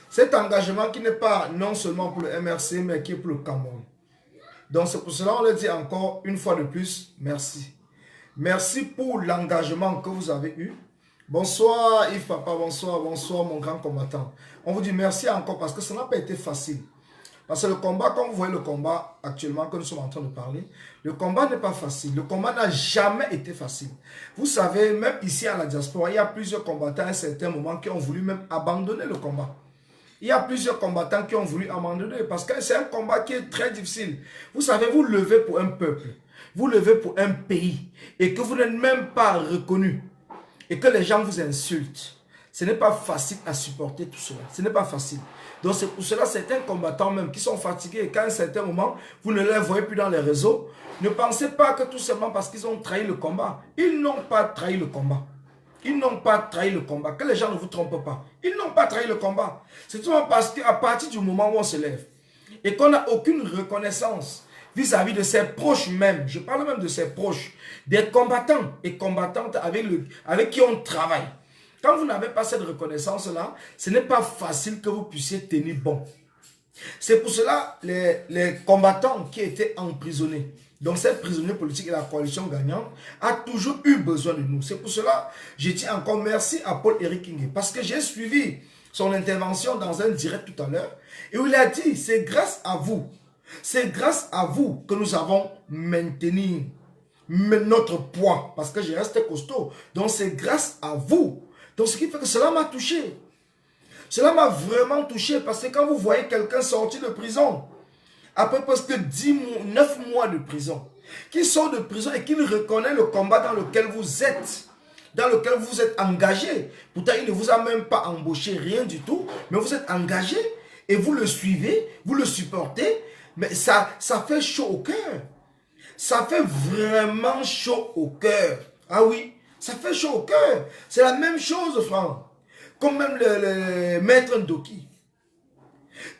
Cet engagement qui n'est pas non seulement pour le MRC, mais qui est pour le Cameroun. Donc c'est pour cela qu'on le dit encore une fois de plus, merci. Merci pour l'engagement que vous avez eu. Bonsoir Yves Papa, bonsoir, bonsoir mon grand combattant. On vous dit merci encore parce que ça n'a pas été facile. Parce que le combat, quand vous voyez le combat actuellement que nous sommes en train de parler, le combat n'est pas facile. Le combat n'a jamais été facile. Vous savez, même ici à la diaspora, il y a plusieurs combattants à un certain moment qui ont voulu même abandonner le combat. Il y a plusieurs combattants qui ont voulu abandonner parce que c'est un combat qui est très difficile. Vous savez, vous levez pour un peuple, vous levez pour un pays et que vous n'êtes même pas reconnu et que les gens vous insultent. Ce n'est pas facile à supporter tout cela. Ce n'est pas facile. Donc c'est pour cela certains combattants même qui sont fatigués et qu'à un certain moment, vous ne les voyez plus dans les réseaux. Ne pensez pas que tout simplement parce qu'ils ont trahi le combat. Ils n'ont pas trahi le combat. Ils n'ont pas trahi le combat. Que les gens ne vous trompent pas. Ils n'ont pas trahi le combat. C'est tout parce qu'à partir du moment où on se lève et qu'on n'a aucune reconnaissance vis-à-vis de ses proches même, je parle même de ses proches, des combattants et combattantes avec qui on travaille. Quand vous n'avez pas cette reconnaissance-là, ce n'est pas facile que vous puissiez tenir bon. C'est pour cela les combattants qui étaient emprisonnés, donc ces prisonniers politiques et la coalition gagnante, a toujours eu besoin de nous. C'est pour cela je dis encore merci à Paul-Éric Kingé, parce que j'ai suivi son intervention dans un direct tout à l'heure, et où il a dit, c'est grâce à vous que nous avons maintenu notre poids, parce que je reste costaud. Donc c'est grâce à vous. Donc ce qui fait que cela m'a touché. Cela m'a vraiment touché parce que quand vous voyez quelqu'un sorti de prison, après presque 9 mois de prison, qui sort de prison et qui reconnaît le combat dans lequel vous êtes, engagé. Pourtant, il ne vous a même pas embauché, rien du tout, mais vous êtes engagé et vous le suivez, vous le supportez, mais ça fait chaud au cœur. Ça fait vraiment chaud au cœur. Ah oui, ça fait chaud au cœur. C'est la même chose, Franck. Comme même le maître Ndoki.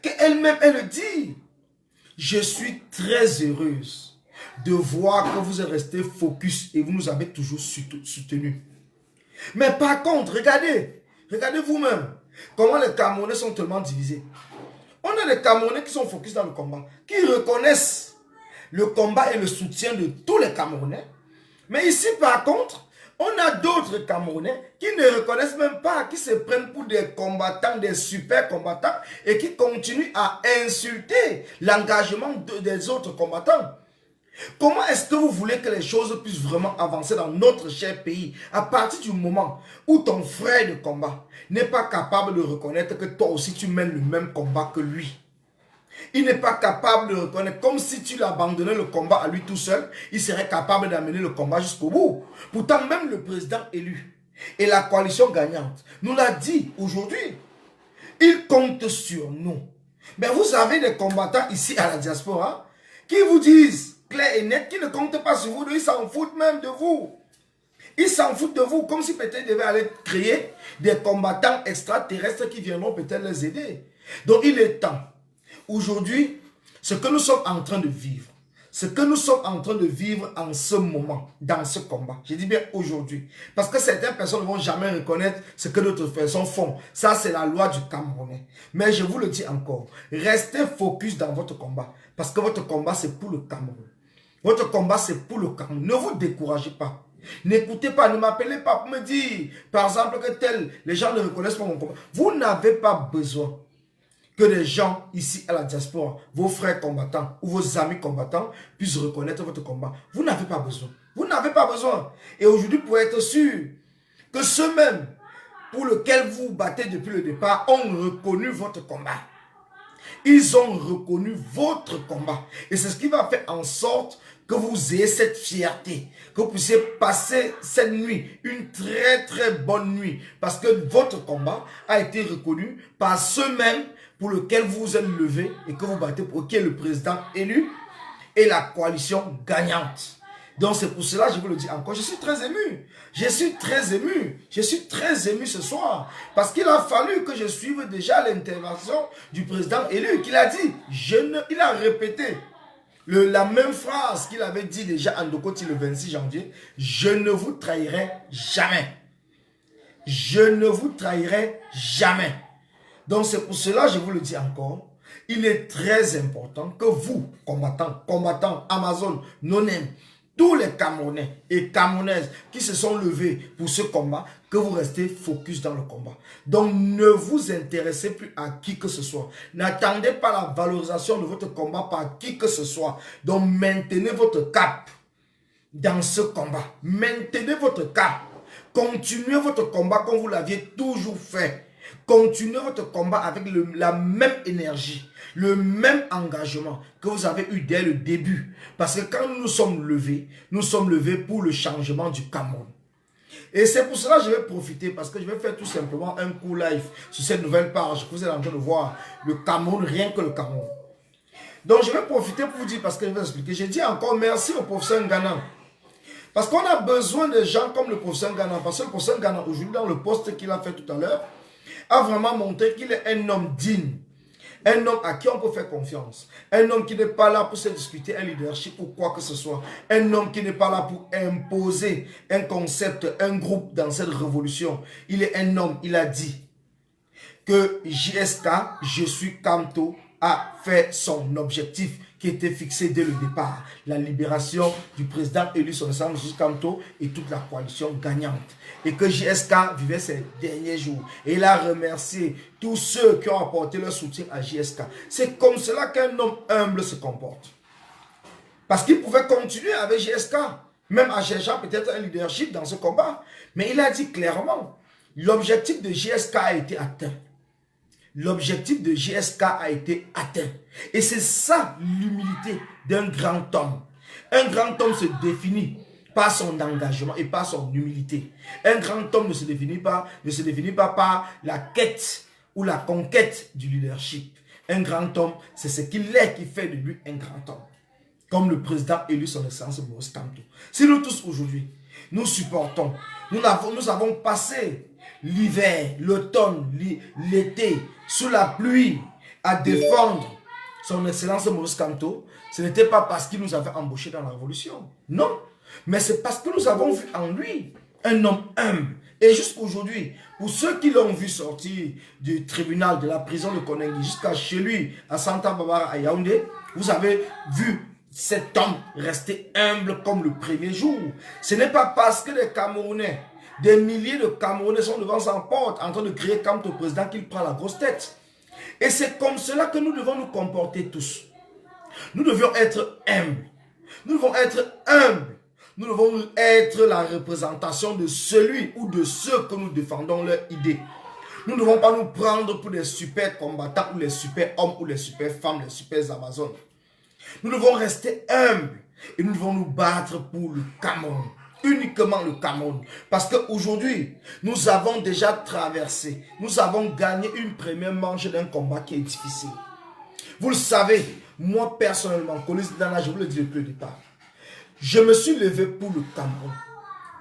Qu'elle-même, elle dit, je suis très heureuse de voir que vous êtes resté focus et vous nous avez toujours soutenus. Mais par contre, regardez vous-même, comment les Camerounais sont tellement divisés. On a des Camerounais qui sont focus dans le combat, qui reconnaissent le combat et le soutien de tous les Camerounais. Mais ici, par contre, on a d'autres Camerounais qui ne reconnaissent même pas, qui se prennent pour des combattants, des super combattants, et qui continuent à insulter l'engagement des autres combattants. Comment est-ce que vous voulez que les choses puissent vraiment avancer dans notre cher pays à partir du moment où ton frère de combat n'est pas capable de reconnaître que toi aussi tu mènes le même combat que lui? Il n'est pas capable de reconnaître, comme si tu l'abandonnais le combat à lui tout seul, il serait capable d'amener le combat jusqu'au bout. Pourtant, même le président élu et la coalition gagnante nous l'a dit aujourd'hui. Il compte sur nous. Mais vous avez des combattants ici à la diaspora qui vous disent, clair et net, qui ne comptent pas sur vous, ils s'en foutent même de vous. Ils s'en foutent de vous, comme si peut-être ils devaient aller créer des combattants extraterrestres qui viendront peut-être les aider. Donc il est temps. Aujourd'hui, ce que nous sommes en train de vivre, en ce moment, dans ce combat, je dis bien aujourd'hui, parce que certaines personnes ne vont jamais reconnaître ce que d'autres personnes font. Ça, c'est la loi du Camerounais. Mais je vous le dis encore, restez focus dans votre combat, parce que votre combat, c'est pour le Cameroun. Votre combat, c'est pour le Cameroun. Ne vous découragez pas. N'écoutez pas, ne m'appelez pas pour me dire, par exemple, que les gens ne reconnaissent pas mon combat. Vous n'avez pas besoin que les gens ici à la diaspora, vos frères combattants ou vos amis combattants puissent reconnaître votre combat. Vous n'avez pas besoin. Vous n'avez pas besoin. Et aujourd'hui, pour être sûr que ceux-mêmes pour lesquels vous battez depuis le départ ont reconnu votre combat. Ils ont reconnu votre combat. Et c'est ce qui va faire en sorte que vous ayez cette fierté, que vous puissiez passer cette nuit, une très très bonne nuit. Parce que votre combat a été reconnu par ceux-mêmes pour lequel vous vous êtes levé et que vous battez pour qui est le président élu et la coalition gagnante. Donc c'est pour cela, je vous le dis encore, je suis très ému. Je suis très ému. Je suis très ému ce soir. Parce qu'il a fallu que je suive déjà l'intervention du président élu. Qu'il a dit, il a répété la même phrase qu'il avait dit déjà à Ndokoti le 26 janvier. Je ne vous trahirai jamais. Je ne vous trahirai jamais. Donc c'est pour cela, je vous le dis encore, il est très important que vous, combattants, Amazon, Nonem, tous les Camerounais et Camerounaises qui se sont levés pour ce combat, que vous restez focus dans le combat. Donc ne vous intéressez plus à qui que ce soit. N'attendez pas la valorisation de votre combat par qui que ce soit. Donc maintenez votre cap dans ce combat. Maintenez votre cap. Continuez votre combat comme vous l'aviez toujours fait. Continuez votre combat avec la même énergie, le même engagement que vous avez eu dès le début. Parce que quand nous sommes levés pour le changement du Cameroun. Et c'est pour cela que je vais profiter, parce que je vais faire tout simplement un coup live sur cette nouvelle page que vous êtes en train de voir, le Cameroun, rien que le Cameroun. Donc je vais profiter pour vous dire, parce que je vais expliquer, je dis encore merci au professeur Ngana. Parce qu'on a besoin de gens comme le professeur Ngana, parce que le professeur Ngana, aujourd'hui, dans le post qu'il a fait tout à l'heure, a vraiment montré qu'il est un homme digne, un homme à qui on peut faire confiance, un homme qui n'est pas là pour se discuter un leadership ou quoi que ce soit, un homme qui n'est pas là pour imposer un concept, un groupe dans cette révolution. Il est un homme, il a dit que JSK, je suis Kamto, a fait son objectif qui était fixé dès le départ, la libération du président élu son excellence Moïse Kamto et toute la coalition gagnante. Et que JSK vivait ses derniers jours. Et il a remercié tous ceux qui ont apporté leur soutien à JSK. C'est comme cela qu'un homme humble se comporte. Parce qu'il pouvait continuer avec JSK, même en cherchant peut-être un leadership dans ce combat. Mais il a dit clairement, l'objectif de JSK a été atteint. L'objectif de JSK a été atteint. Et c'est ça l'humilité d'un grand homme. Un grand homme se définit par son engagement et par son humilité. Un grand homme ne se définit pas par la quête ou la conquête du leadership. Un grand homme, c'est ce qu'il est qui fait de lui un grand homme. Comme le président élu son excellence Moïse Kamto. Si nous tous aujourd'hui, nous supportons, nous avons passé l'hiver, l'automne, l'été, sous la pluie, à défendre son excellence Moïse Kamto, ce n'était pas parce qu'il nous avait embauchés dans la révolution. Non. Mais c'est parce que nous avons vu en lui un homme humble. Et jusqu'aujourd'hui, pour ceux qui l'ont vu sortir du tribunal, de la prison de Konengi, jusqu'à chez lui, à Santa Barbara, à Yaoundé, vous avez vu cet homme rester humble comme le premier jour. Ce n'est pas parce que les Camerounais, des milliers de Camerounais sont devant sa porte en train de crier Kamto président qu'il prend la grosse tête. Et c'est comme cela que nous devons nous comporter tous. Nous devions être humbles. Nous devons être humbles. Nous devons être la représentation de celui ou de ceux que nous défendons leur idée. Nous ne devons pas nous prendre pour des super combattants ou les super hommes ou les super femmes, les super amazones. Nous devons rester humbles et nous devons nous battre pour le Cameroun. Uniquement le Cameroun. Parce qu'aujourd'hui, nous avons déjà traversé, nous avons gagné une première manche d'un combat qui est difficile. Vous le savez, moi personnellement, Colis Dana, je vous le dis depuis le départ, je me suis levé pour le Cameroun.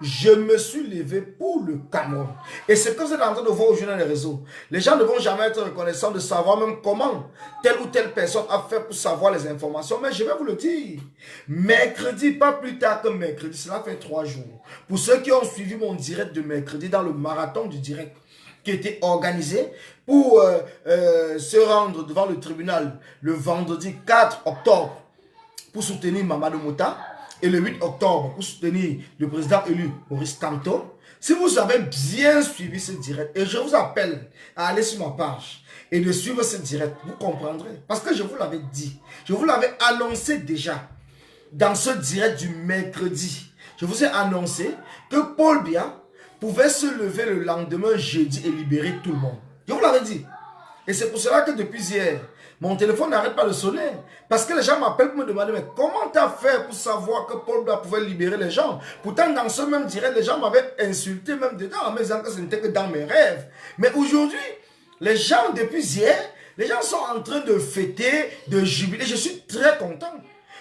Je me suis levé pour le Cameroun. Et c'est que vous êtes en train de voir aujourd'hui dans les réseaux. Les gens ne vont jamais être reconnaissants de savoir même comment telle ou telle personne a fait pour savoir les informations. Mais je vais vous le dire. Mercredi, pas plus tard que mercredi, cela fait 3 jours. Pour ceux qui ont suivi mon direct de mercredi dans le marathon du direct qui était organisé pour se rendre devant le tribunal le vendredi 4 octobre pour soutenir Mamadou Mouta. Et le 8 octobre, pour soutenir le président élu Moïse Kamto. Si vous avez bien suivi ce direct, et je vous appelle à aller sur ma page et de suivre ce direct, vous comprendrez. Parce que je vous l'avais dit, je vous l'avais annoncé déjà dans ce direct du mercredi. Je vous ai annoncé que Paul Biya pouvait se lever le lendemain jeudi et libérer tout le monde. Je vous l'avais dit. Et c'est pour cela que depuis hier, mon téléphone n'arrête pas de sonner. Parce que les gens m'appellent pour me demander, mais comment tu as fait pour savoir que Paul Biya pouvait libérer les gens? Pourtant, dans ce même direct, les gens m'avaient insulté même dedans, en me disant que ce n'était que dans mes rêves. Mais aujourd'hui, les gens, depuis hier, les gens sont en train de fêter, de jubiler. Je suis très content.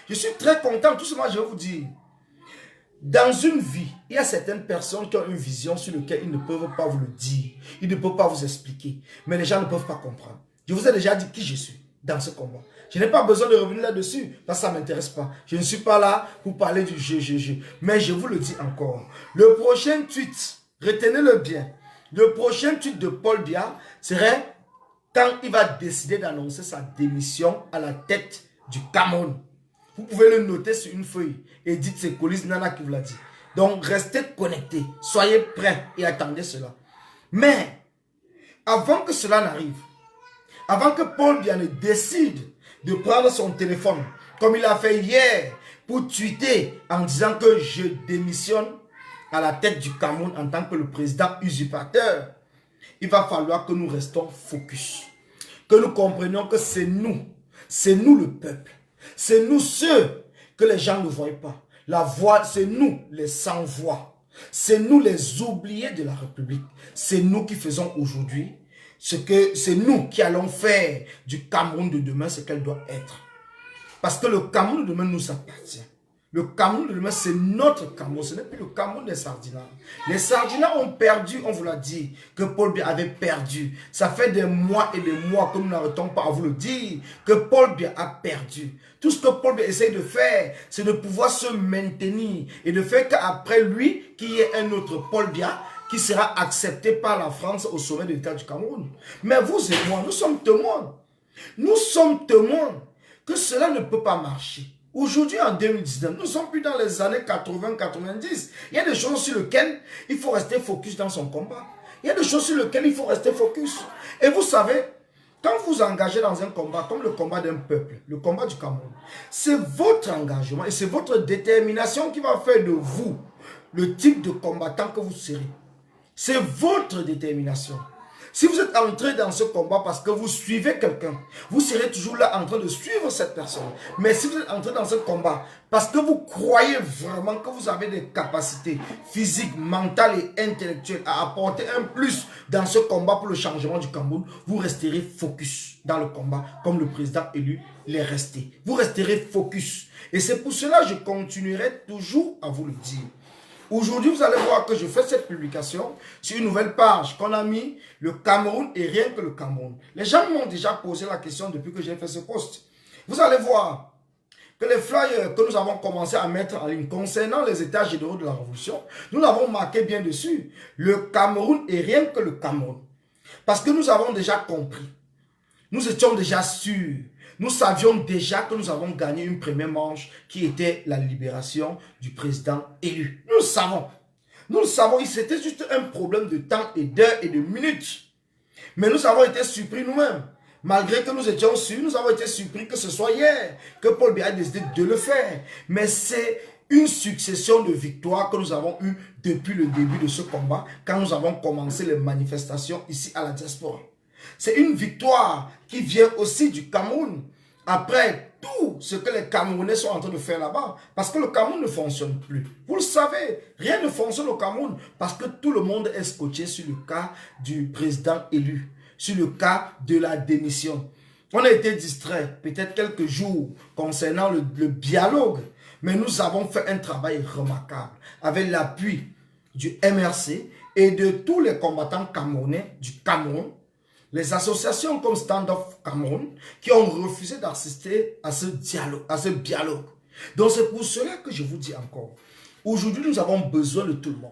Je suis très content. Tout simplement, je vais vous dire. Dans une vie, il y a certaines personnes qui ont une vision sur laquelle ils ne peuvent pas vous le dire. Ils ne peuvent pas vous expliquer. Mais les gens ne peuvent pas comprendre. Je vous ai déjà dit qui je suis dans ce combat. Je n'ai pas besoin de revenir là-dessus, parce que ça ne m'intéresse pas. Je ne suis pas là pour parler du jeu. Mais je vous le dis encore. Le prochain tweet, retenez-le bien. Le prochain tweet de Paul Biya serait quand il va décider d'annoncer sa démission à la tête du Cameroun. Vous pouvez le noter sur une feuille et dites c'est Colis Nana qui vous l'a dit. Donc restez connectés, soyez prêts et attendez cela. Mais avant que cela n'arrive, avant que Paul Biya ne décide de prendre son téléphone, comme il a fait hier, pour tweeter en disant que je démissionne à la tête du Cameroun en tant que le président usurpateur, il va falloir que nous restons focus. Que nous comprenions que c'est nous le peuple. C'est nous ceux que les gens ne voient pas. La voix, c'est nous les sans-voix. C'est nous les oubliés de la République. C'est nous qui faisons aujourd'hui c'est nous qui allons faire du Cameroun de demain ce qu'elle doit être. Parce que le Cameroun de demain nous appartient. Le Cameroun de demain, c'est notre Cameroun. Ce n'est plus le Cameroun des Sardinats. Les Sardinats ont perdu, on vous l'a dit, que Paul Biya avait perdu. Ça fait des mois et des mois que nous n'arrêtons pas à vous le dire, que Paul Biya a perdu. Tout ce que Paul Biya essaye de faire, c'est de pouvoir se maintenir et de faire qu'après lui, qu'il y ait un autre Paul Biya qui sera accepté par la France au sommet de l'État du Cameroun. Mais vous et moi, nous sommes témoins. Nous sommes témoins que cela ne peut pas marcher. Aujourd'hui, en 2019, nous ne sommes plus dans les années 80-90. Il y a des choses sur lesquelles il faut rester focus dans son combat. Il y a des choses sur lesquelles il faut rester focus. Et vous savez, quand vous engagez dans un combat, comme le combat d'un peuple, le combat du Cameroun, c'est votre engagement et c'est votre détermination qui va faire de vous le type de combattant que vous serez. C'est votre détermination. Si vous êtes entré dans ce combat parce que vous suivez quelqu'un, vous serez toujours là en train de suivre cette personne. Mais si vous êtes entré dans ce combat parce que vous croyez vraiment que vous avez des capacités physiques, mentales et intellectuelles à apporter un plus dans ce combat pour le changement du Cameroun, vous resterez focus dans le combat comme le président élu l'est resté. Vous resterez focus. Et c'est pour cela que je continuerai toujours à vous le dire. Aujourd'hui, vous allez voir que je fais cette publication sur une nouvelle page qu'on a mis le Cameroun et rien que le Cameroun. Les gens m'ont déjà posé la question depuis que j'ai fait ce post. Vous allez voir que les flyers que nous avons commencé à mettre en ligne concernant les états généraux de la Révolution, nous l'avons marqué bien dessus. Le Cameroun et rien que le Cameroun. Parce que nous avons déjà compris. Nous étions déjà sûrs. Nous savions déjà que nous avons gagné une première manche qui était la libération du président élu. Nous le savons. Nous le savons, c'était juste un problème de temps et d'heures et de minutes. Mais nous avons été surpris nous-mêmes. Malgré que nous étions sûrs, nous avons été surpris que ce soit hier que Paul Biya a décidé de le faire. Mais c'est une succession de victoires que nous avons eues depuis le début de ce combat, quand nous avons commencé les manifestations ici à la diaspora. C'est une victoire qui vient aussi du Cameroun. Après tout ce que les Camerounais sont en train de faire là-bas. Parce que le Cameroun ne fonctionne plus. Vous le savez, rien ne fonctionne au Cameroun. Parce que tout le monde est scotché sur le cas du président élu. Sur le cas de la démission. On a été distrait peut-être quelques jours concernant le dialogue. Mais nous avons fait un travail remarquable. Avec l'appui du MRC et de tous les combattants camerounais du Cameroun. Les associations comme Stand Up Cameroun qui ont refusé d'assister à ce dialogue. Donc c'est pour cela que je vous dis encore, aujourd'hui nous avons besoin de tout le monde.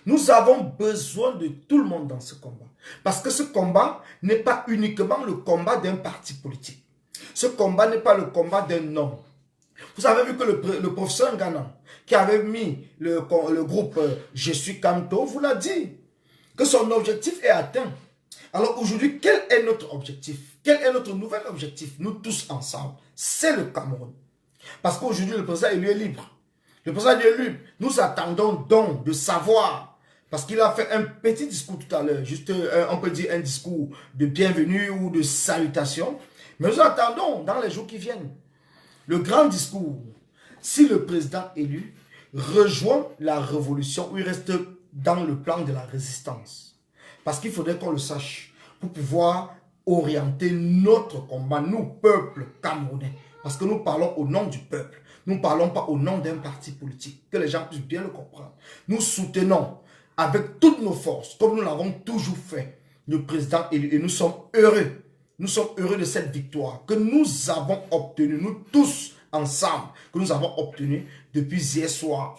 Nous avons besoin de tout le monde dans ce combat. Parce que ce combat n'est pas uniquement le combat d'un parti politique. Ce combat n'est pas le combat d'un homme. Vous avez vu que le professeur Ngana, qui avait mis le groupe Je suis Kamto, vous l'a dit, que son objectif est atteint. Alors aujourd'hui, quel est notre objectif? Quel est notre nouvel objectif? Nous tous ensemble, c'est le Cameroun. Parce qu'aujourd'hui, le président élu est libre. Le président élu est libre. Nous attendons donc de savoir, parce qu'il a fait un petit discours tout à l'heure, juste on peut dire un discours de bienvenue ou de salutation. Mais nous attendons dans les jours qui viennent le grand discours. Si le président élu rejoint la révolution ou il reste dans le plan de la résistance. Parce qu'il faudrait qu'on le sache pour pouvoir orienter notre combat, nous, peuple camerounais. Parce que nous parlons au nom du peuple. Nous ne parlons pas au nom d'un parti politique. Que les gens puissent bien le comprendre. Nous soutenons avec toutes nos forces, comme nous l'avons toujours fait, le président élu. Et nous sommes heureux. Nous sommes heureux de cette victoire que nous avons obtenue, nous tous ensemble, que nous avons obtenue depuis hier soir.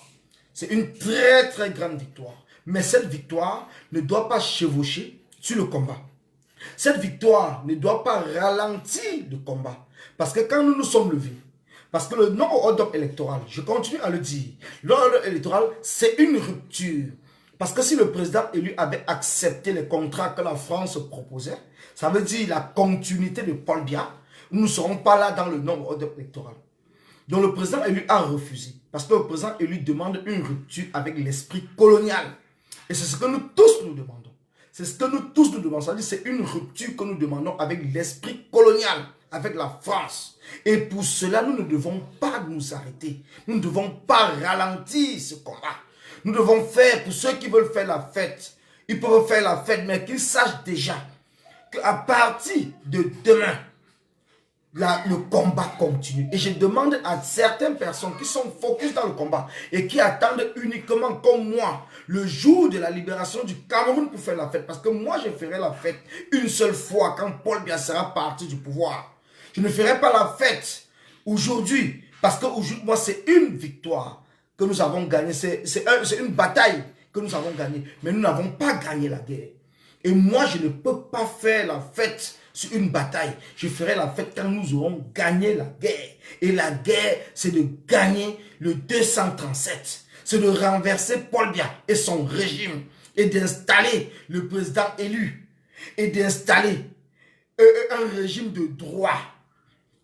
C'est une très grande victoire. Mais cette victoire ne doit pas chevaucher sur le combat. Cette victoire ne doit pas ralentir le combat. Parce que quand nous nous sommes levés, parce que le non-ordre électoral, je continue à le dire, l'ordre électoral, c'est une rupture. Parce que si le président élu avait accepté les contrats que la France proposait, ça veut dire la continuité de Paul Biya, nous ne serons pas là dans le non-ordre électoral. Donc le président élu a refusé. Parce que le président élu demande une rupture avec l'esprit colonial. Et c'est ce que nous tous nous demandons. C'est ce que nous tous nous demandons. C'est une rupture que nous demandons avec l'esprit colonial, avec la France. Et pour cela, nous ne devons pas nous arrêter. Nous ne devons pas ralentir ce combat. Nous devons faire, pour ceux qui veulent faire la fête, ils peuvent faire la fête, mais qu'ils sachent déjà qu'à partir de demain, le combat continue. Et je demande à certaines personnes qui sont focus dans le combat et qui attendent uniquement comme moi le jour de la libération du Cameroun pour faire la fête. Parce que moi, je ferai la fête une seule fois quand Paul Biya sera parti du pouvoir. Je ne ferai pas la fête aujourd'hui parce que aujourd'hui, moi, c'est une victoire que nous avons gagnée. C'est une bataille que nous avons gagnée. Mais nous n'avons pas gagné la guerre. Et moi, je ne peux pas faire la fête sur une bataille. Je ferai la fête quand nous aurons gagné la guerre. Et la guerre, c'est de gagner le 237. C'est de renverser Paul Biya et son régime. Et d'installer le président élu. Et d'installer un régime de droit.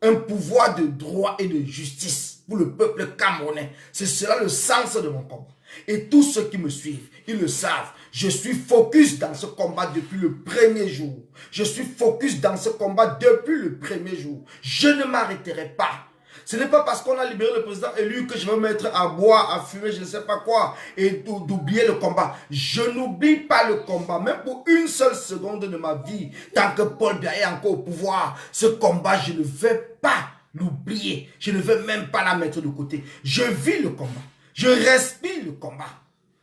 Un pouvoir de droit et de justice pour le peuple camerounais. C'est cela le sens de mon combat. Et tous ceux qui me suivent, ils le savent. Je suis focus dans ce combat depuis le premier jour. Je suis focus dans ce combat depuis le premier jour. Je ne m'arrêterai pas. Ce n'est pas parce qu'on a libéré le président élu que je vais me mettre à boire, à fumer, je ne sais pas quoi, et d'oublier le combat. Je n'oublie pas le combat, même pour une seule seconde de ma vie. Tant que Paul Biya est encore au pouvoir, ce combat, je ne vais pas l'oublier. Je ne vais même pas la mettre de côté. Je vis le combat. Je respire le combat.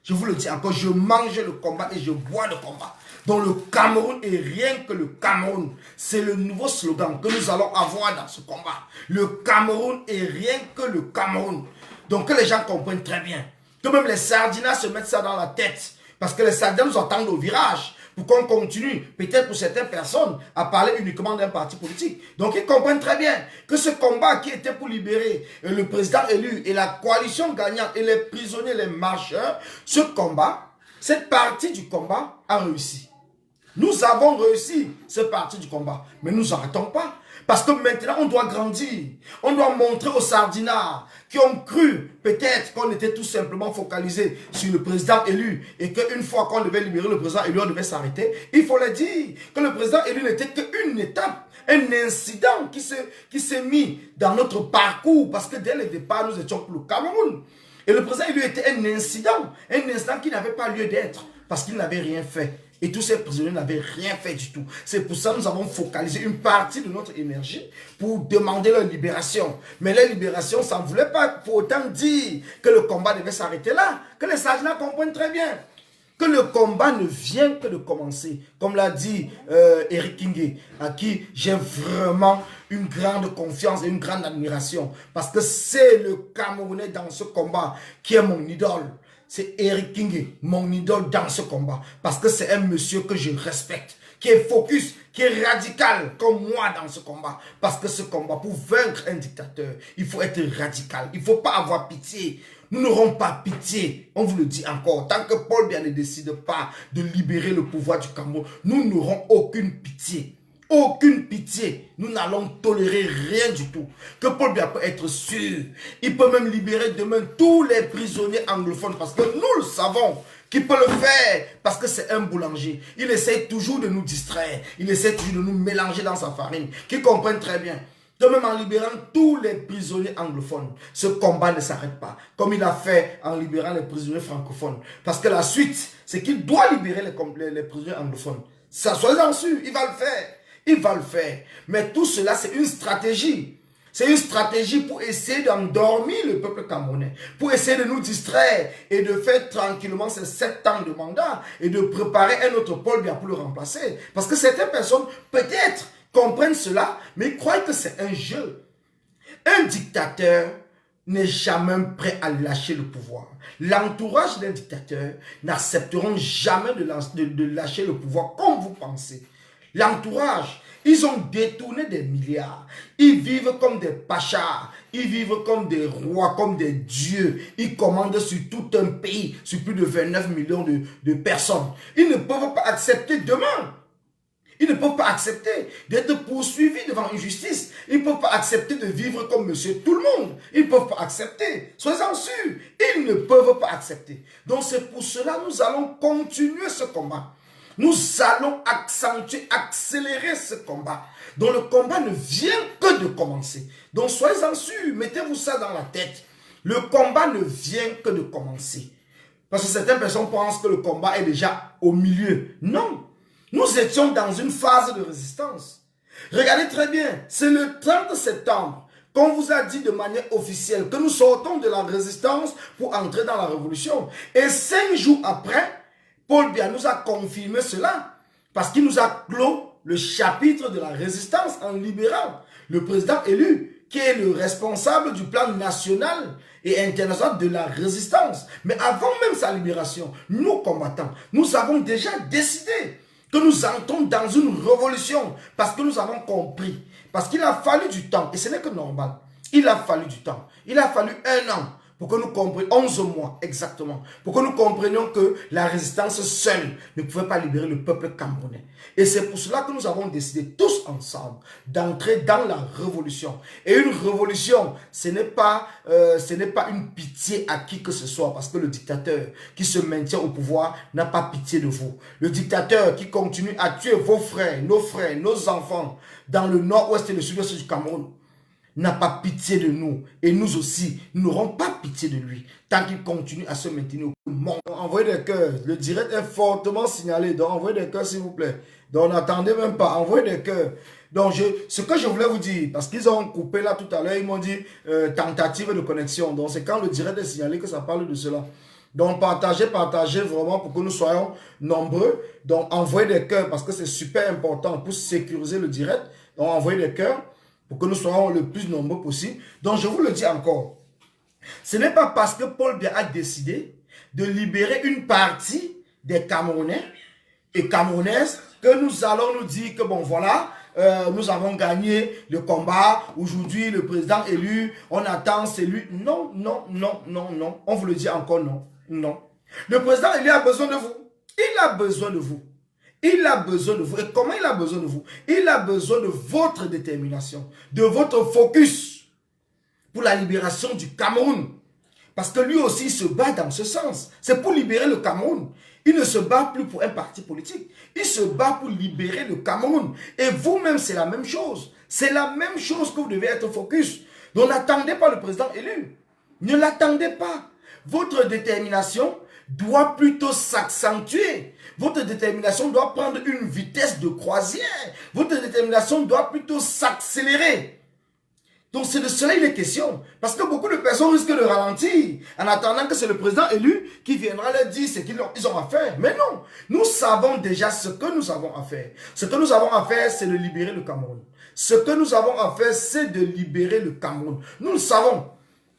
Je vous le dis encore, je mange le combat et je bois le combat. Donc le Cameroun est rien que le Cameroun. C'est le nouveau slogan que nous allons avoir dans ce combat. Le Cameroun est rien que le Cameroun. Donc que les gens comprennent très bien. Que même les sardinats se mettent ça dans la tête. Parce que les sardinats nous attendent au virage. Pour qu'on continue, peut-être pour certaines personnes, à parler uniquement d'un parti politique. Donc ils comprennent très bien que ce combat qui était pour libérer le président élu et la coalition gagnante et les prisonniers, les marcheurs, ce combat, cette partie du combat a réussi. Nous avons réussi cette partie du combat, mais nous n'arrêtons pas. Parce que maintenant, on doit grandir. On doit montrer aux sardinards qui ont cru peut-être qu'on était tout simplement focalisé sur le président élu et qu'une fois qu'on devait libérer le président élu, on devait s'arrêter. Il faut le dire que le président élu n'était qu'une étape, un incident qui s'est mis dans notre parcours parce que dès le départ, nous étions pour le Cameroun. Et le président élu était un incident qui n'avait pas lieu d'être parce qu'il n'avait rien fait. Et tous ces prisonniers n'avaient rien fait du tout. C'est pour ça que nous avons focalisé une partie de notre énergie pour demander leur libération. Mais leur libération, ça ne voulait pas pour autant dire que le combat devait s'arrêter là. Que les sages-là comprennent très bien. Que le combat ne vient que de commencer. Comme l'a dit Eric Kingé, à qui j'ai vraiment une grande confiance et une grande admiration. Parce que c'est le Camerounais dans ce combat qui est mon idole. C'est Eric Kingé, mon idole dans ce combat. Parce que c'est un monsieur que je respecte, qui est focus, qui est radical comme moi dans ce combat. Parce que ce combat, pour vaincre un dictateur, il faut être radical. Il ne faut pas avoir pitié. Nous n'aurons pas pitié. On vous le dit encore. Tant que Paul Biya ne décide pas de libérer le pouvoir du Cameroun, nous n'aurons aucune pitié. Aucune pitié. Nous n'allons tolérer rien du tout. Que Paul Biya peut être sûr. Il peut même libérer demain tous les prisonniers anglophones. Parce que nous le savons qu'il peut le faire. Parce que c'est un boulanger. Il essaie toujours de nous distraire. Il essaie toujours de nous mélanger dans sa farine. Qu'ils comprennent très bien. De même en libérant tous les prisonniers anglophones, ce combat ne s'arrête pas. Comme il a fait en libérant les prisonniers francophones. Parce que la suite, c'est qu'il doit libérer les prisonniers anglophones. Ça, soyez-en sûrs, il va le faire. Il va le faire. Mais tout cela, c'est une stratégie. C'est une stratégie pour essayer d'endormir le peuple camerounais. Pour essayer de nous distraire et de faire tranquillement ces 7 ans de mandat et de préparer un autre Paul Biya pour le remplacer. Parce que certaines personnes, peut-être, comprennent cela, mais ils croient que c'est un jeu. Un dictateur n'est jamais prêt à lâcher le pouvoir. L'entourage d'un dictateur n'accepteront jamais de lâcher le pouvoir comme vous pensez. l'entourage. Ils ont détourné des milliards. Ils vivent comme des pachas. Ils vivent comme des rois, comme des dieux. Ils commandent sur tout un pays, sur plus de 29 millions de personnes. Ils ne peuvent pas accepter demain. Ils ne peuvent pas accepter d'être poursuivis devant une justice. Ils ne peuvent pas accepter de vivre comme monsieur tout le monde. Ils ne peuvent pas accepter. Soyez-en sûrs. Ils ne peuvent pas accepter. Donc c'est pour cela que nous allons continuer ce combat. Nous allons accentuer, accélérer ce combat. Donc le combat ne vient que de commencer. Donc soyez-en sûrs, mettez-vous ça dans la tête. Le combat ne vient que de commencer. Parce que certaines personnes pensent que le combat est déjà au milieu. Non. Nous étions dans une phase de résistance. Regardez très bien, c'est le 30 septembre qu'on vous a dit de manière officielle que nous sortons de la résistance pour entrer dans la révolution. Et 5 jours après, Paul Biya nous a confirmé cela parce qu'il nous a clos le chapitre de la résistance en libérant le président élu qui est le responsable du plan national et international de la résistance. Mais avant même sa libération, nous combattants, nous avons déjà décidé que nous entrons dans une révolution parce que nous avons compris. Parce qu'il a fallu du temps, et ce n'est que normal. Il a fallu du temps. Il a fallu 1 an pour que nous comprenions, 11 mois exactement, pour que nous comprenions que la résistance seule ne pouvait pas libérer le peuple camerounais. Et c'est pour cela que nous avons décidé tous ensemble d'entrer dans la révolution. Et une révolution, ce n'est pas une pitié à qui que ce soit, parce que le dictateur qui se maintient au pouvoir n'a pas pitié de vous. Le dictateur qui continue à tuer vos frères, nos enfants dans le nord-ouest et le sud-ouest du Cameroun n'a pas pitié de nous. Et nous aussi, nous n'aurons pas pitié de lui tant qu'il continue à se maintenir au monde. Envoyez des cœurs. Le direct est fortement signalé. Donc, envoyez des cœurs, s'il vous plaît. Donc, n'attendez même pas. Envoyez des cœurs. Donc, ce que je voulais vous dire, parce qu'ils ont coupé là tout à l'heure, ils m'ont dit tentative de connexion. Donc, c'est quand le direct est signalé que ça parle de cela. Donc, partagez vraiment pour que nous soyons nombreux. Donc, envoyez des cœurs parce que c'est super important pour sécuriser le direct. Donc, envoyez des cœurs pour que nous soyons le plus nombreux possible. Donc, je vous le dis encore. Ce n'est pas parce que Paul Biya a décidé de libérer une partie des Camerounais et Camerounaises que nous allons nous dire que bon, voilà, nous avons gagné le combat. Aujourd'hui, le président élu, on attend, c'est lui. Non, non, non, non, non. On vous le dit encore non. Non. Le président élu a besoin de vous. Il a besoin de vous. Il a besoin de vous. Et comment il a besoin de vous? Il a besoin de votre détermination, de votre focus pour la libération du Cameroun. Parce que lui aussi, il se bat dans ce sens. C'est pour libérer le Cameroun. Il ne se bat plus pour un parti politique. Il se bat pour libérer le Cameroun. Et vous-même, c'est la même chose. C'est la même chose que vous devez être focus. Donc, n'attendez pas le président élu. Ne l'attendez pas. Votre détermination doit plutôt s'accentuer. Votre détermination doit prendre une vitesse de croisière. Votre détermination doit plutôt s'accélérer. Donc c'est de cela il est question. Parce que beaucoup de personnes risquent de ralentir en attendant que c'est le président élu qui viendra leur dire ce qu'ils ont à faire. Mais non, nous savons déjà ce que nous avons à faire. Ce que nous avons à faire, c'est de libérer le Cameroun. Ce que nous avons à faire, c'est de libérer le Cameroun. Nous le savons.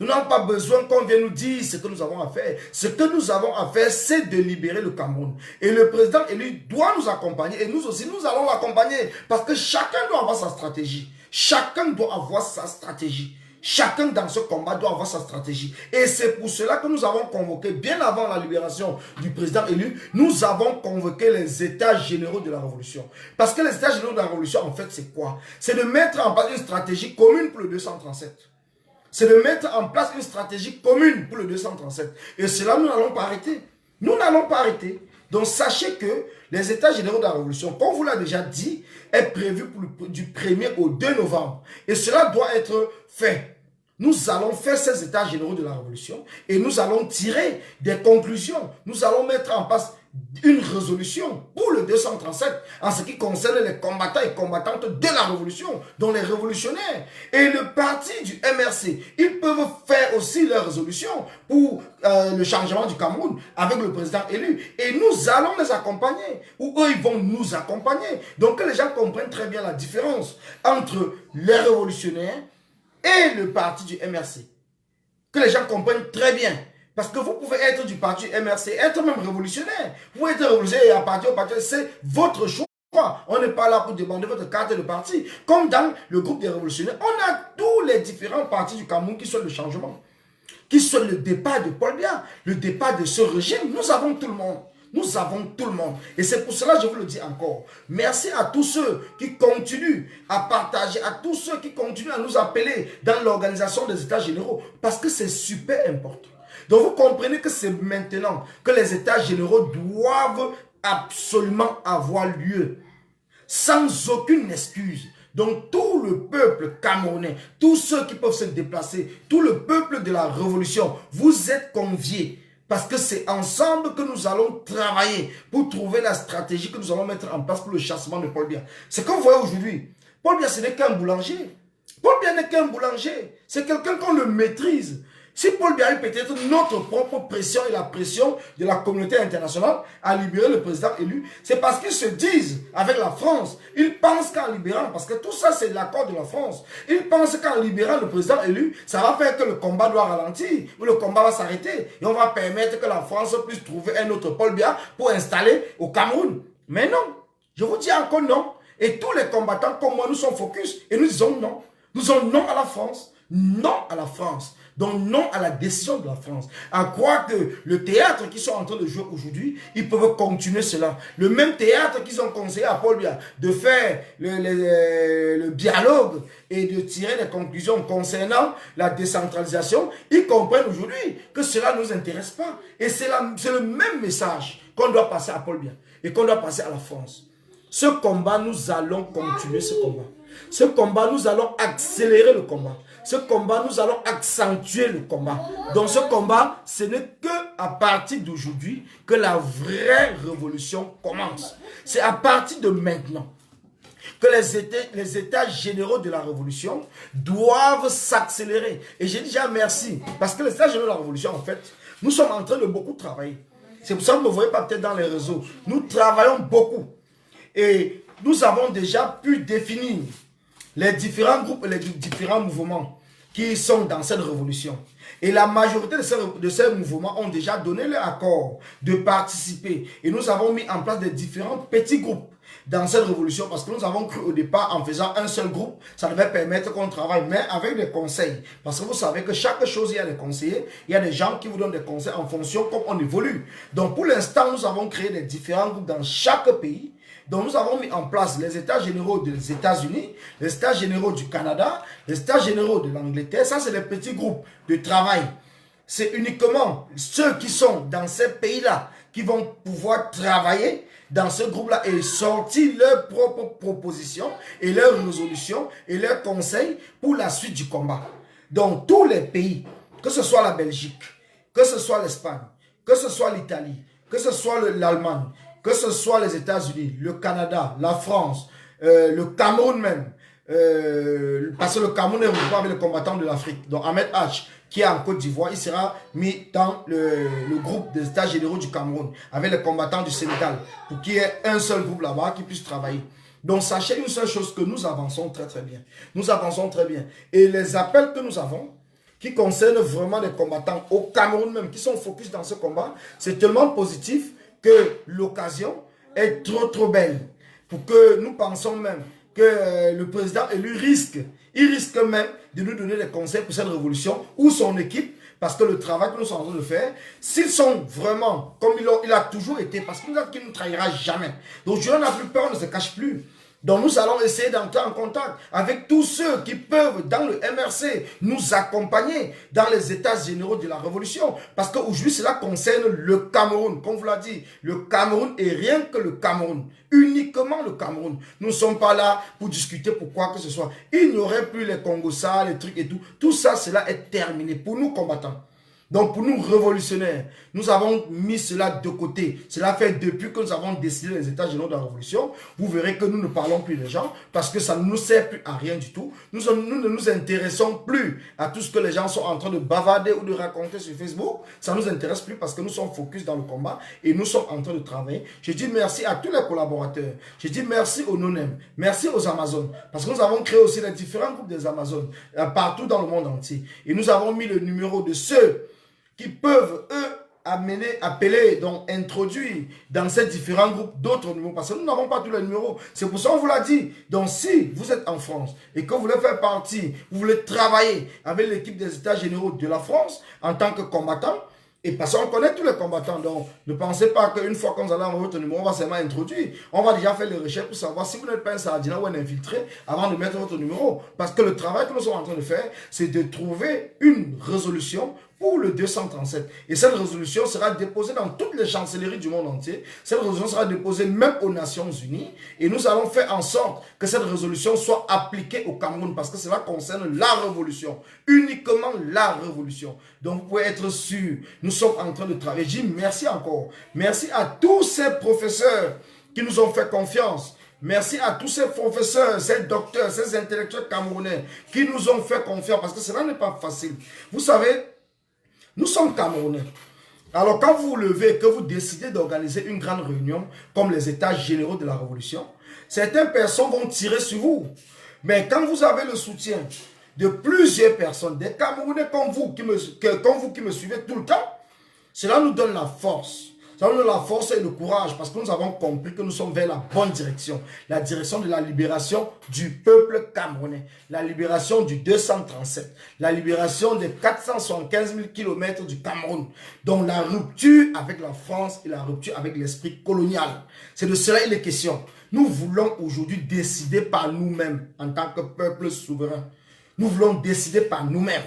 Nous n'avons pas besoin qu'on vienne nous dire ce que nous avons à faire. Ce que nous avons à faire, c'est de libérer le Cameroun. Et le président élu doit nous accompagner. Et nous aussi, nous allons l'accompagner. Parce que chacun doit avoir sa stratégie. Chacun doit avoir sa stratégie. Chacun dans ce combat doit avoir sa stratégie. Et c'est pour cela que nous avons convoqué, bien avant la libération du président élu, nous avons convoqué les états généraux de la révolution. Parce que les états généraux de la révolution, en fait, c'est quoi? C'est de mettre en place une stratégie commune pour le 237. C'est de mettre en place une stratégie commune pour le 237. Et cela, nous n'allons pas arrêter. Nous n'allons pas arrêter. Donc, sachez que les états généraux de la révolution, comme vous l'a déjà dit, est prévu du 1er au 2 novembre. Et cela doit être fait. Nous allons faire ces états généraux de la révolution et nous allons tirer des conclusions. Nous allons mettre en place une résolution pour le 237 en ce qui concerne les combattants et combattantes de la révolution, dont les révolutionnaires. Et le parti du MRC, ils peuvent faire aussi leur résolution pour le changement du Cameroun avec le président élu. Et nous allons les accompagner, ou eux, ils vont nous accompagner. Donc que les gens comprennent très bien la différence entre les révolutionnaires et le parti du MRC. Que les gens comprennent très bien. Parce que vous pouvez être du parti MRC, être même révolutionnaire. Vous pouvez être révolutionnaire et à partir au parti, c'est votre choix. On n'est pas là pour demander votre carte de parti. Comme dans le groupe des révolutionnaires, on a tous les différents partis du Cameroun qui souhaitent le changement, qui souhaitent le départ de Paul Biya, le départ de ce régime. Nous avons tout le monde. Nous avons tout le monde. Et c'est pour cela que je vous le dis encore. Merci à tous ceux qui continuent à partager, à tous ceux qui continuent à nous appeler dans l'organisation des États généraux. Parce que c'est super important. Donc vous comprenez que c'est maintenant que les États généraux doivent absolument avoir lieu. Sans aucune excuse. Donc tout le peuple camerounais, tous ceux qui peuvent se déplacer, tout le peuple de la révolution, vous êtes conviés. Parce que c'est ensemble que nous allons travailler pour trouver la stratégie que nous allons mettre en place pour le chassement de Paul Biya. C'est comme vous voyez aujourd'hui, Paul Biya ce n'est qu'un boulanger. Paul Biya n'est qu'un boulanger. C'est quelqu'un qu'on le maîtrise. Si Paul Biya a eu peut-être notre propre pression et la pression de la communauté internationale à libérer le président élu, c'est parce qu'ils se disent avec la France, ils pensent qu'en libérant, parce que tout ça c'est l'accord de la France, ils pensent qu'en libérant le président élu, ça va faire que le combat doit ralentir, ou le combat va s'arrêter, et on va permettre que la France puisse trouver un autre Paul Biya pour installer au Cameroun. Mais non, je vous dis encore non. Et tous les combattants comme moi, nous sommes focus, et nous disons non. Nous disons non à la France, non à la France. Donc non à la décision de la France. À croire que le théâtre qu'ils sont en train de jouer aujourd'hui, ils peuvent continuer cela. Le même théâtre qu'ils ont conseillé à Paul Biya de faire le dialogue et de tirer des conclusions concernant la décentralisation, ils comprennent aujourd'hui que cela ne nous intéresse pas. Et c'est le même message qu'on doit passer à Paul Biya et qu'on doit passer à la France. Ce combat, nous allons continuer ce combat. Ce combat, nous allons accélérer le combat. Ce combat, nous allons accentuer le combat. Dans ce combat, ce n'est qu'à partir d'aujourd'hui que la vraie révolution commence. C'est à partir de maintenant que les états généraux de la révolution doivent s'accélérer. Et j'ai déjà merci, parce que les états généraux de la révolution, en fait, nous sommes en train de beaucoup travailler. C'est pour ça que vous ne me voyez pas peut-être dans les réseaux. Nous travaillons beaucoup. Et nous avons déjà pu définir les différents groupes et les différents mouvements qui sont dans cette révolution. Et la majorité de ces mouvements ont déjà donné leur accord de participer. Et nous avons mis en place des différents petits groupes dans cette révolution parce que nous avons cru au départ en faisant un seul groupe, ça devait permettre qu'on travaille, mais avec des conseils. Parce que vous savez que chaque chose, il y a des conseillers, il y a des gens qui vous donnent des conseils en fonction comme on évolue. Donc pour l'instant, nous avons créé des différents groupes dans chaque pays. Donc nous avons mis en place les États généraux des États-Unis, les États généraux du Canada, les États généraux de l'Angleterre. Ça, c'est des petits groupes de travail. C'est uniquement ceux qui sont dans ces pays-là qui vont pouvoir travailler dans ce groupe-là et sortir leurs propres propositions et leurs résolutions et leurs conseils pour la suite du combat. Donc tous les pays, que ce soit la Belgique, que ce soit l'Espagne, que ce soit l'Italie, que ce soit l'Allemagne, que ce soit les États-Unis, le Canada, la France, le Cameroun même, parce que le Cameroun est regroupé avec les combattants de l'Afrique. Donc Ahmed H, qui est en Côte d'Ivoire, il sera mis dans le groupe des États généraux du Cameroun, avec les combattants du Sénégal, pour qu'il y ait un seul groupe là-bas qui puisse travailler. Donc sachez une seule chose, que nous avançons très très bien. Nous avançons très bien. Et les appels que nous avons, qui concernent vraiment les combattants au Cameroun même, qui sont focus dans ce combat, c'est tellement positif que l'occasion est trop belle pour que nous pensons même que le président élu il risque même de nous donner des conseils pour cette révolution ou son équipe, parce que le travail que nous sommes en train de faire, s'ils sont vraiment comme il a toujours été, parce qu'il ne nous trahira jamais. Donc je n'en ai plus peur, on ne se cache plus. Donc nous allons essayer d'entrer en contact avec tous ceux qui peuvent dans le MRC nous accompagner dans les états généraux de la révolution. Parce qu'aujourd'hui cela concerne le Cameroun. Comme vous l'a dit, le Cameroun et rien que le Cameroun. Uniquement le Cameroun. Nous ne sommes pas là pour discuter pour quoi que ce soit. Il n'y aurait plus les Congossas, les trucs et tout. Tout ça, cela est terminé pour nous combattants. Donc pour nous révolutionnaires, nous avons mis cela de côté. Cela fait depuis que nous avons décidé les états généraux de la révolution. Vous verrez que nous ne parlons plus des gens parce que ça ne nous sert plus à rien du tout. Nous ne nous intéressons plus à tout ce que les gens sont en train de bavarder ou de raconter sur Facebook. Ça ne nous intéresse plus parce que nous sommes focus dans le combat et nous sommes en train de travailler. Je dis merci à tous les collaborateurs. Je dis merci aux non-name. Merci aux Amazones. Parce que nous avons créé aussi les différents groupes des Amazones partout dans le monde entier. Et nous avons mis le numéro de ceux qui peuvent, eux, appeler, donc introduire dans ces différents groupes d'autres numéros, parce que nous n'avons pas tous les numéros. C'est pour ça qu'on vous l'a dit. Donc si vous êtes en France et que vous voulez faire partie, vous voulez travailler avec l'équipe des États généraux de la France en tant que combattant, et parce qu'on connaît tous les combattants, donc ne pensez pas qu'une fois qu'on allons envoyer votre numéro, on va seulement introduire. On va déjà faire les recherches pour savoir si vous n'êtes pas un sardina ou un infiltré avant de mettre votre numéro. Parce que le travail que nous sommes en train de faire, c'est de trouver une résolution pour le 237. Et cette résolution sera déposée dans toutes les chancelleries du monde entier. Cette résolution sera déposée même aux Nations Unies. Et nous allons faire en sorte que cette résolution soit appliquée au Cameroun. Parce que cela concerne la révolution. Uniquement la révolution. Donc vous pouvez être sûr, nous sommes en train de travailler. Je dis merci encore. Merci à tous ces professeurs qui nous ont fait confiance. Merci à tous ces professeurs, ces docteurs, ces intellectuels camerounais qui nous ont fait confiance. Parce que cela n'est pas facile. Vous savez, nous sommes Camerounais. Alors quand vous vous levez, que vous décidez d'organiser une grande réunion, comme les États généraux de la Révolution, certaines personnes vont tirer sur vous. Mais quand vous avez le soutien de plusieurs personnes, des Camerounais comme vous qui me suivez tout le temps, cela nous donne la force. Ça nous donne la force et le courage parce que nous avons compris que nous sommes vers la bonne direction. La direction de la libération du peuple camerounais. La libération du 237. La libération des 475 000 km du Cameroun. Donc la rupture avec la France et la rupture avec l'esprit colonial. C'est de cela il est question. Nous voulons aujourd'hui décider par nous-mêmes en tant que peuple souverain. Nous voulons décider par nous-mêmes.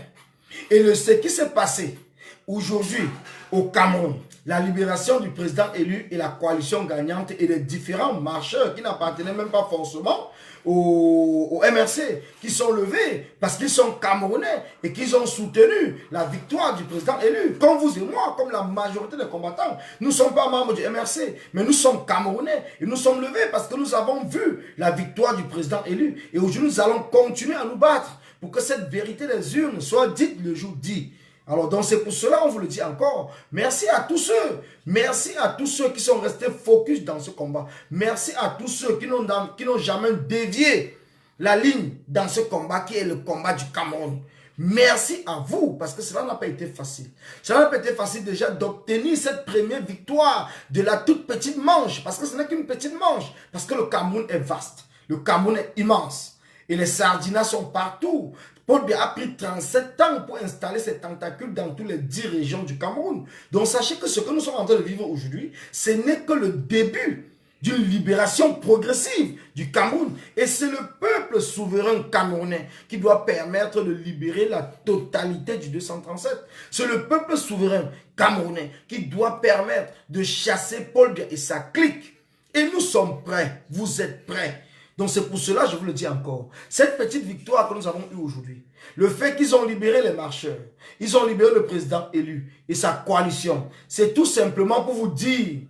Et ce qui s'est passé aujourd'hui au Cameroun, la libération du président élu et la coalition gagnante et les différents marcheurs qui n'appartenaient même pas forcément au MRC, qui sont levés parce qu'ils sont camerounais et qu'ils ont soutenu la victoire du président élu. Comme vous et moi, comme la majorité des combattants, nous ne sommes pas membres du MRC, mais nous sommes camerounais et nous sommes levés parce que nous avons vu la victoire du président élu. Et aujourd'hui, nous allons continuer à nous battre pour que cette vérité des urnes soit dite le jour dit. Alors donc c'est pour cela on vous le dit encore, merci à tous ceux qui sont restés focus dans ce combat, merci à tous ceux qui n'ont jamais dévié la ligne dans ce combat qui est le combat du Cameroun. Merci à vous parce que cela n'a pas été facile. Cela n'a pas été facile déjà d'obtenir cette première victoire de la toute petite manche, parce que ce n'est qu'une petite manche, parce que le Cameroun est vaste, le Cameroun est immense et les sardinas sont partout. Paul Biya a pris 37 ans pour installer ses tentacules dans toutes les 10 régions du Cameroun. Donc sachez que ce que nous sommes en train de vivre aujourd'hui, ce n'est que le début d'une libération progressive du Cameroun. Et c'est le peuple souverain camerounais qui doit permettre de libérer la totalité du 237. C'est le peuple souverain camerounais qui doit permettre de chasser Paul Biya et sa clique. Et nous sommes prêts, vous êtes prêts. Donc c'est pour cela, je vous le dis encore, cette petite victoire que nous avons eue aujourd'hui, le fait qu'ils ont libéré les marcheurs, ils ont libéré le président élu et sa coalition, c'est tout simplement pour vous dire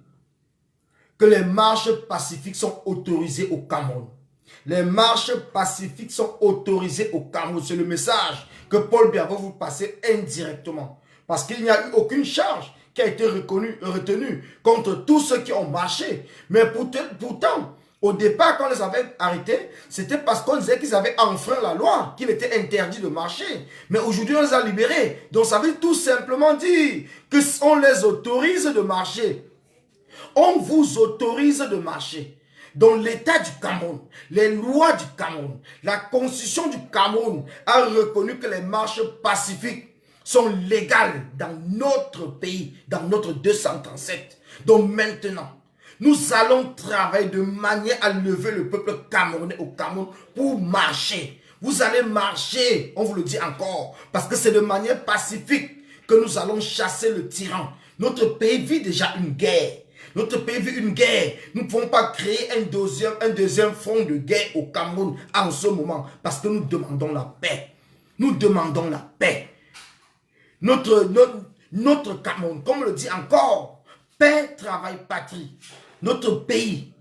que les marches pacifiques sont autorisées au Cameroun. Les marches pacifiques sont autorisées au Cameroun. C'est le message que Paul Biya va vous passer indirectement. Parce qu'il n'y a eu aucune charge qui a été retenue contre tous ceux qui ont marché. Mais pourtant, au départ, quand on les avait arrêtés, c'était parce qu'on disait qu'ils avaient enfreint la loi, qu'il était interdit de marcher. Mais aujourd'hui, on les a libérés. Donc ça veut tout simplement dire qu'on les autorise de marcher. On vous autorise de marcher. Dans l'État du Cameroun, les lois du Cameroun, la constitution du Cameroun a reconnu que les marches pacifiques sont légales dans notre pays, dans notre 237. Donc maintenant, nous allons travailler de manière à lever le peuple camerounais au Cameroun pour marcher. Vous allez marcher, on vous le dit encore, parce que c'est de manière pacifique que nous allons chasser le tyran. Notre pays vit déjà une guerre. Notre pays vit une guerre. Nous ne pouvons pas créer un deuxième front de guerre au Cameroun en ce moment, parce que nous demandons la paix. Nous demandons la paix. Notre Cameroun, comme on le dit encore, paix, travail, patrie. Notre pays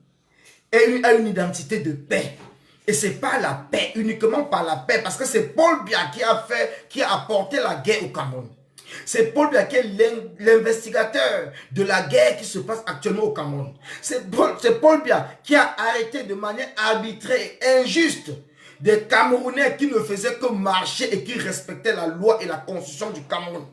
a une identité de paix. Et ce n'est pas la paix, uniquement par la paix. Parce que c'est Paul Biya qui a apporté la guerre au Cameroun. C'est Paul Biya qui est l'investigateur de la guerre qui se passe actuellement au Cameroun. C'est Paul Biya qui a arrêté de manière arbitraire et injuste des Camerounais qui ne faisaient que marcher et qui respectaient la loi et la constitution du Cameroun.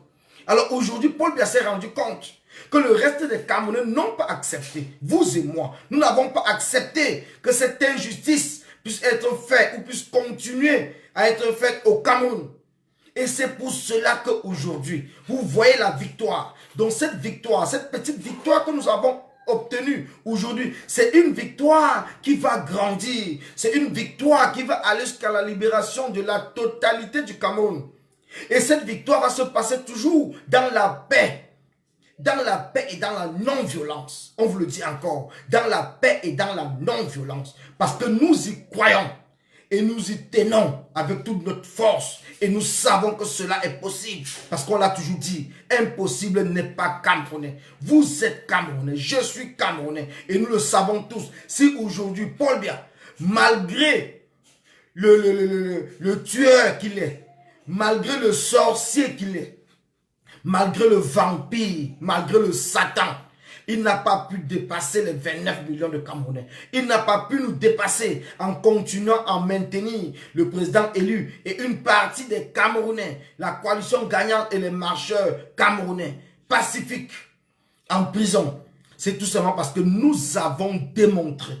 Alors aujourd'hui, Paul Biya s'est rendu compte que le reste des Camerounais n'ont pas accepté. Vous et moi, nous n'avons pas accepté que cette injustice puisse être faite ou puisse continuer à être faite au Cameroun. Et c'est pour cela qu'aujourd'hui, vous voyez la victoire. Donc cette victoire, cette petite victoire que nous avons obtenue aujourd'hui, c'est une victoire qui va grandir. C'est une victoire qui va aller jusqu'à la libération de la totalité du Cameroun. Et cette victoire va se passer toujours dans la paix. Dans la paix et dans la non-violence. On vous le dit encore. Dans la paix et dans la non-violence. Parce que nous y croyons. Et nous y tenons avec toute notre force. Et nous savons que cela est possible. Parce qu'on l'a toujours dit. Impossible n'est pas camerounais. Vous êtes camerounais. Je suis camerounais. Et nous le savons tous. Si aujourd'hui, Paul Biya, malgré le tueur qu'il est, malgré le sorcier qu'il est, malgré le vampire, malgré le Satan, il n'a pas pu dépasser les 29 millions de Camerounais. Il n'a pas pu nous dépasser en continuant à maintenir le président élu et une partie des Camerounais, la coalition gagnante et les marcheurs camerounais pacifiques en prison. C'est tout simplement parce que nous avons démontré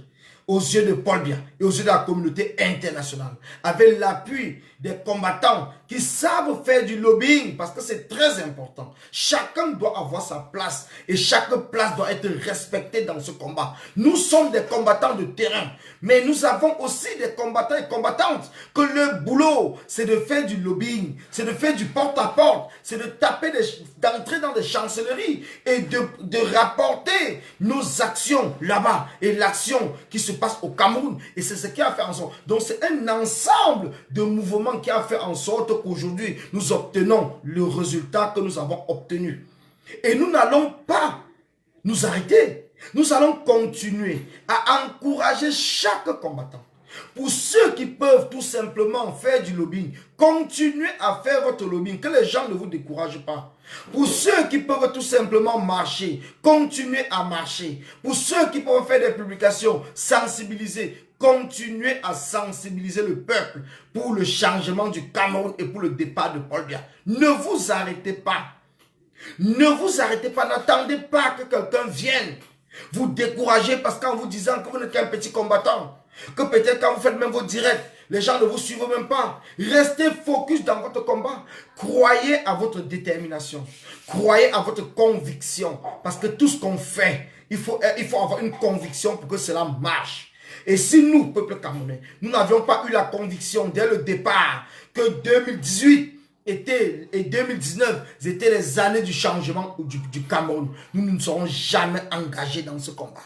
aux yeux de Paul Biya et aux yeux de la communauté internationale, avec l'appui des combattants qui savent faire du lobbying, parce que c'est très important. Chacun doit avoir sa place et chaque place doit être respectée dans ce combat. Nous sommes des combattants de terrain, mais nous avons aussi des combattants et combattantes que le boulot, c'est de faire du lobbying, c'est de faire du porte-à-porte, c'est de taper, d'entrer dans des chancelleries et de rapporter nos actions là-bas et l'action qui se passe au Cameroun. Et c'est ce qui a fait en sorte. Donc c'est un ensemble de mouvements qui a fait en sorte qu'aujourd'hui nous obtenons le résultat que nous avons obtenu. Et nous n'allons pas nous arrêter. Nous allons continuer à encourager chaque combattant. Pour ceux qui peuvent tout simplement faire du lobbying, continuez à faire votre lobbying, que les gens ne vous découragent pas. Pour ceux qui peuvent tout simplement marcher, continuez à marcher. Pour ceux qui peuvent faire des publications, sensibiliser, continuez à sensibiliser le peuple pour le changement du Cameroun et pour le départ de Paul Biya. Ne vous arrêtez pas. Ne vous arrêtez pas, n'attendez pas que quelqu'un vienne vous décourager parce qu'en vous disant que vous n'êtes qu'un petit combattant, que peut-être quand vous faites même vos directs, les gens ne vous suivent même pas. Restez focus dans votre combat. Croyez à votre détermination. Croyez à votre conviction. Parce que tout ce qu'on fait, il faut avoir une conviction pour que cela marche. Et si nous, peuple camerounais, nous n'avions pas eu la conviction dès le départ que 2018 et 2019 étaient les années du changement du Cameroun, nous ne nous serons jamais engagés dans ce combat.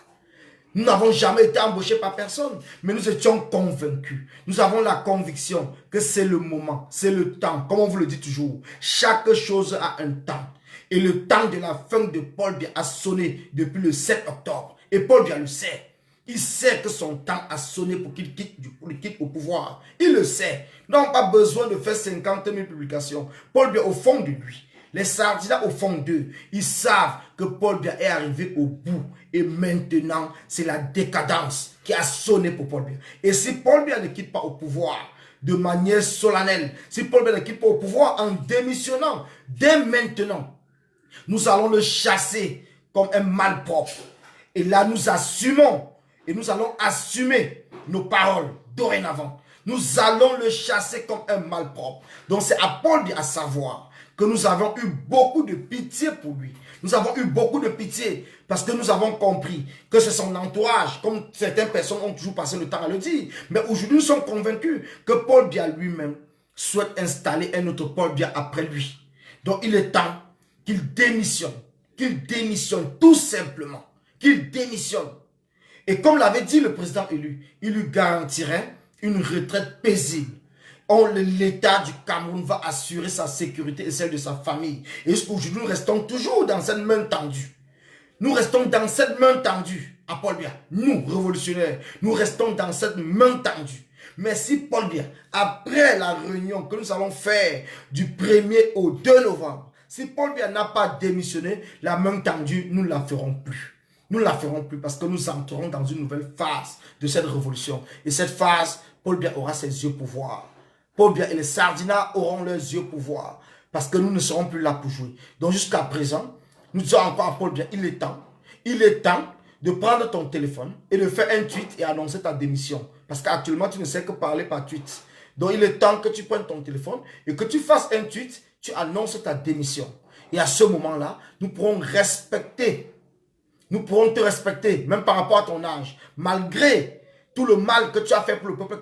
Nous n'avons jamais été embauchés par personne, mais nous étions convaincus. Nous avons la conviction que c'est le moment, c'est le temps. Comme on vous le dit toujours, chaque chose a un temps. Et le temps de la fin de Paul Biya a sonné depuis le 7 octobre. Et Paul Biya le sait. Il sait que son temps a sonné pour qu'il quitte au pouvoir. Il le sait. Nous n'avons pas besoin de faire 50 000 publications. Paul Biya au fond de lui. Les Sardinats au fond d'eux, ils savent que Paul Biya est arrivé au bout. Et maintenant, c'est la décadence qui a sonné pour Paul Biya. Et si Paul Biya ne quitte pas au pouvoir de manière solennelle, si Paul Biya ne quitte pas au pouvoir en démissionnant, dès maintenant, nous allons le chasser comme un malpropre. Et là, nous assumons et nous allons assumer nos paroles dorénavant. Nous allons le chasser comme un malpropre. Donc c'est à Paul Biya à savoir que nous avons eu beaucoup de pitié pour lui. Nous avons eu beaucoup de pitié parce que nous avons compris que c'est son entourage, comme certaines personnes ont toujours passé le temps à le dire. Mais aujourd'hui, nous sommes convaincus que Paul Biya lui-même souhaite installer un autre Paul Biya après lui. Donc il est temps qu'il démissionne tout simplement, qu'il démissionne. Et comme l'avait dit le président élu, il lui garantirait une retraite paisible. L'État du Cameroun va assurer sa sécurité et celle de sa famille. Et aujourd'hui, nous restons toujours dans cette main tendue. Nous restons dans cette main tendue à Paul Biya. Nous, révolutionnaires, nous restons dans cette main tendue. Mais si Paul Biya, après la réunion que nous allons faire du 1er au 2 novembre, si Paul Biya n'a pas démissionné, la main tendue, nous ne la ferons plus. Nous ne la ferons plus parce que nous entrerons dans une nouvelle phase de cette révolution. Et cette phase, Paul Biya aura ses yeux pour voir. Paul Biya et les Sardinats auront leurs yeux pour voir. Parce que nous ne serons plus là pour jouer. Donc jusqu'à présent, Nous disons encore à Paul bien, il est temps de prendre ton téléphone et de faire un tweet et annoncer ta démission. Parce qu'actuellement, tu ne sais que parler par tweet. Donc, il est temps que tu prennes ton téléphone et que tu fasses un tweet, tu annonces ta démission. Et à ce moment-là, nous pourrons te respecter, même par rapport à ton âge. Malgré tout le mal que tu as fait pour le peuple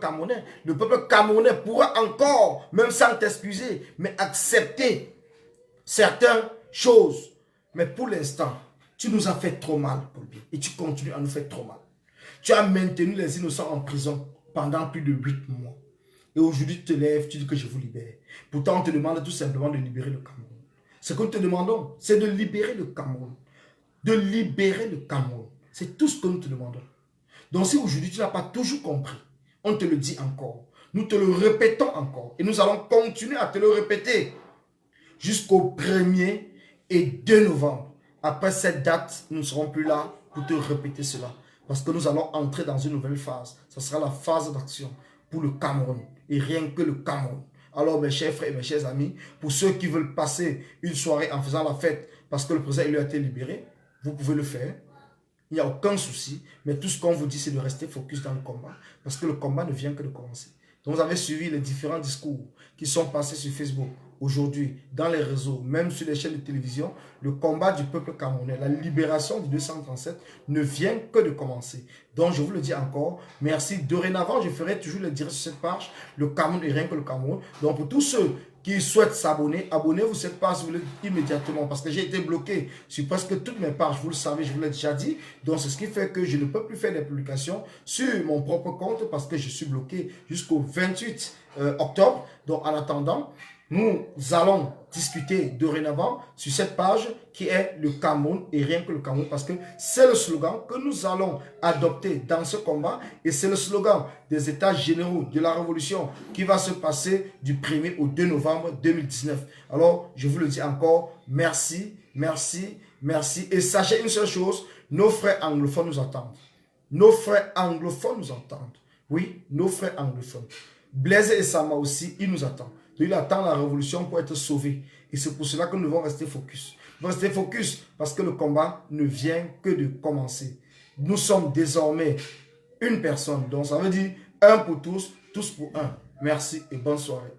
camerounais pourra encore, même sans t'excuser, mais accepter certaines choses. Mais pour l'instant, tu nous as fait trop mal, Paul Biya, et tu continues à nous faire trop mal. Tu as maintenu les innocents en prison pendant plus de 8 mois. Et aujourd'hui, tu te lèves, tu dis que je vous libère. Pourtant, on te demande tout simplement de libérer le Cameroun. Ce que nous te demandons, c'est de libérer le Cameroun. De libérer le Cameroun. C'est tout ce que nous te demandons. Donc si aujourd'hui tu n'as pas toujours compris, on te le dit encore. Nous te le répétons encore. Et nous allons continuer à te le répéter jusqu'au 1er et 2 novembre. Après cette date, nous ne serons plus là pour te répéter cela. Parce que nous allons entrer dans une nouvelle phase. Ce sera la phase d'action pour le Cameroun. Et rien que le Cameroun. Alors mes chers frères et mes chers amis, pour ceux qui veulent passer une soirée en faisant la fête parce que le président lui a été libéré, vous pouvez le faire. Il n'y a aucun souci. Mais tout ce qu'on vous dit, c'est de rester focus dans le combat. Parce que le combat ne vient que de commencer. Donc vous avez suivi les différents discours qui sont passés sur Facebook, aujourd'hui, dans les réseaux, même sur les chaînes de télévision. Le combat du peuple camerounais, la libération du 237 ne vient que de commencer. Donc je vous le dis encore, merci. Dorénavant, je ferai toujours le direct sur cette page, le Cameroun et rien que le Cameroun. Donc pour tous ceux qui souhaitent s'abonner, abonnez-vous cette page immédiatement parce que j'ai été bloqué sur presque toutes mes pages, vous le savez, je vous l'ai déjà dit. Donc c'est ce qui fait que je ne peux plus faire des publications sur mon propre compte parce que je suis bloqué jusqu'au 28 octobre. Donc en attendant, nous allons discuter dorénavant sur cette page qui est le Cameroun et rien que le Cameroun parce que c'est le slogan que nous allons adopter dans ce combat et c'est le slogan des états généraux de la révolution qui va se passer du 1er au 2 novembre 2019. Alors, je vous le dis encore, merci, merci, merci. Et sachez une seule chose, nos frères anglophones nous attendent. Nos frères anglophones nous entendent. Oui, nos frères anglophones. Blaise et Sama aussi, ils nous attendent. Il attend la révolution pour être sauvé. Et c'est pour cela que nous devons rester focus. Nous devons rester focus parce que le combat ne vient que de commencer. Nous sommes désormais une personne. Donc ça veut dire un pour tous, tous pour un. Merci et bonne soirée.